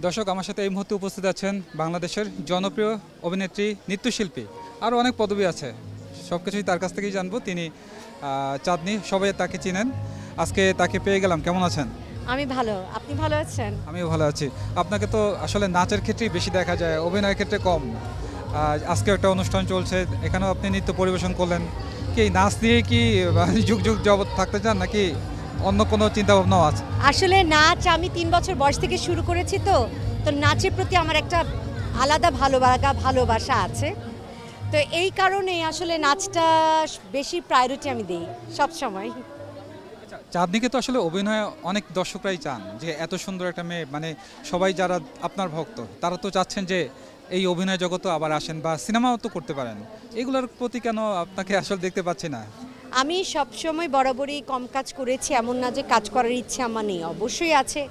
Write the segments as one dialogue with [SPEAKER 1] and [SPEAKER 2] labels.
[SPEAKER 1] দর্শক আমার সাথে এই মুহূর্তে উপস্থিত আছেন বাংলাদেশের জনপ্রিয় অভিনেত্রী, নৃত্যশিল্পী, আরও অনেক পদবি আছে, সব কিছুই তার কাছ থেকেই জানবো। তিনি চাঁদনী, সবাই তাকে চিনেন। আজকে তাকে পেয়ে গেলাম। কেমন আছেন?
[SPEAKER 2] আমি ভালো, আপনি ভালো আছেন?
[SPEAKER 1] আমিও ভালো আছি। আপনাকে তো আসলে নাচের ক্ষেত্রেই বেশি দেখা যায়, অভিনয়ের ক্ষেত্রে কম। আজকে একটা অনুষ্ঠান চলছে, এখানেও আপনি নৃত্য পরিবেশন করলেন। কি এই নাচ দিয়ে কি যুগ যুগ যাবত থাকতে চান, নাকি অন্য কোনো চিন্তা ভাবনাও আছে?
[SPEAKER 2] আসলে নাচ আমি 3 বছর বয়স থেকে শুরু করেছি, তো নাচের প্রতি আমার একটা আলাদা ভালোবাসা আছে। তো এই কারণে আসলে নাচটা বেশি প্রায়োরিটি আমি দিই সব সময়।
[SPEAKER 1] চাঁদনীকে তো আসলে অভিনয় অনেক দর্শকরাই চান, যে এত সুন্দর একটা মেয়ে, মানে সবাই যারা আপনার ভক্ত তারা তো চাচ্ছেন যে এই অভিনয় জগতে আবার আসেন বা সিনেমাও তো করতে পারেন। এগুলোর প্রতি কেন আপনাকে আসলে দেখতে পাচ্ছি না?
[SPEAKER 2] আমি সবসময় বরাবরই কম কাজ করেছি, এমন না যে কাজ করার ইচ্ছে আমার নেই, অবশ্যই আছে।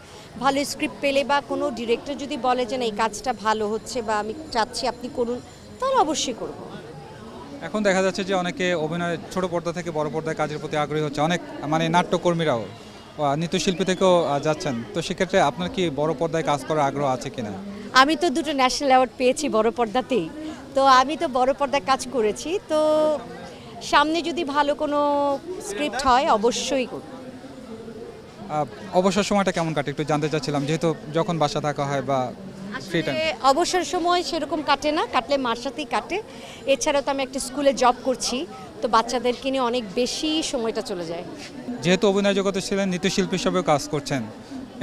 [SPEAKER 2] ভালো স্ক্রিপ্ট পেলে বা কোনো ডিরেক্টর যদি বলে যে না এই কাজটা ভালো হচ্ছে বা আমি চাচ্ছি আপনি করুন, তাহলে অবশ্যই করব।
[SPEAKER 1] এখন দেখা যাচ্ছে যে অনেকে অভিনয় ছোট পর্দা থেকে বড় পর্দায় কাজের প্রতি আগ্রহী হচ্ছে, অনেক মানে নাট্যকর্মীরাও নৃত্যশিল্পী থেকেও যাচ্ছেন। তো সেক্ষেত্রে আপনার কি বড় পর্দায় কাজ করার আগ্রহ আছে কিনা?
[SPEAKER 2] আমি তো 2টো ন্যাশনাল অ্যাওয়ার্ড পেয়েছি বড় পর্দাতেই, তো আমি তো বড় পর্দায় কাজ করেছি। তো সামনে যদি ভালো কোনো স্ক্রিপ্ট হয় অবশ্যই করব।
[SPEAKER 1] অবসর সময়টা কেমন কাটে একটু জানতে চাচ্ছিলাম, যেহেতু যখন বাসা থাকা হয় বা ফ্রি টাইম।
[SPEAKER 2] অবসর সময় সেরকম কাটে না, কাটলে মার সাথেই কাটে। এছাড়াও তো আমি একটা স্কুলে জব করছি, তো বাচ্চাদেরকে নিয়ে অনেক বেশি সময়টা চলে যায়।
[SPEAKER 1] যেহেতু অভিনয় জগতে ছিলেন, নৃত্যশিল্পী হিসেবেও কাজ করছেন,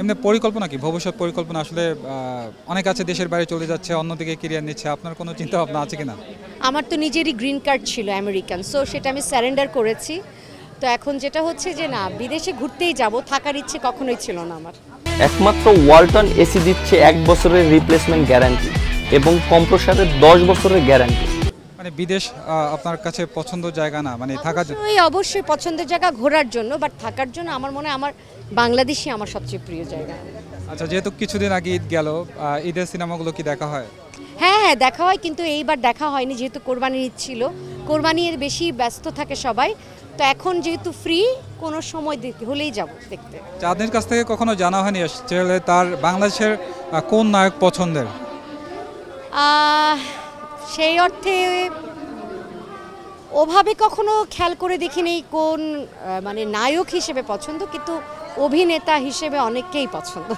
[SPEAKER 1] এমনি পরিকল্পনা কি, ভবিষ্যৎ পরিকল্পনা? আসলে অনেক আছে দেশের বাইরে চলে যাচ্ছে, অন্যদিকে কেরিয়ার নিচ্ছে, আপনার কোনো চিন্তা ভাবনা আছে কিনা?
[SPEAKER 2] আমার তো নিজেরই গ্রিন কার্ড ছিল আমেরিকান, সো সেটা আমি স্যারেন্ডার করেছি। তো এখন যেটা হচ্ছে যে না, বিদেশে ঘুরতেই যাব, থাকার ইচ্ছে কখনোই ছিল না আমার।
[SPEAKER 3] একমাত্র ওয়ালটন এসি দিচ্ছে 1 বছরের রিপ্লেসমেন্ট গ্যারান্টি এবং কম্প্রেসারের 10 বছরের গ্যারান্টি।
[SPEAKER 1] মানে বিদেশ আপনার কাছে পছন্দ জায়গা না, মানে থাকার জন্য?
[SPEAKER 2] অবশ্যই পছন্দের জায়গা ঘোরার জন্য, বাট থাকার জন্য আমার মনে হয় আমার বাংলাদেশই আমার সবচেয়ে প্রিয় জায়গা।
[SPEAKER 1] আচ্ছা, যেহেতু কিছুদিন আগে ঈদ গেল, ঈদের সিনেমাগুলো কি দেখা হয়?
[SPEAKER 2] হ্যাঁ হ্যাঁ, দেখা হয়, কিন্তু এইবার দেখা হয়নি, যেহেতু কোরবানির ঈদ ছিল। কোরবানির বেশি ব্যস্ত থাকে সবাই, তো এখন যেহেতু ফ্রি, কোনো সময় হলেই যাব দেখতে।
[SPEAKER 1] চাঁদনীর কাছ থেকে কখনো জানা হয়নি আসলে তার বাংলাদেশের কোন নায়ক পছন্দের?
[SPEAKER 2] সেই অর্থে ওভাবে কখনো খেয়াল করে দেখিনি কোন মানে নায়ক হিসেবে পছন্দ, কিন্তু অভিনেতা হিসেবে অনেককেই পছন্দ।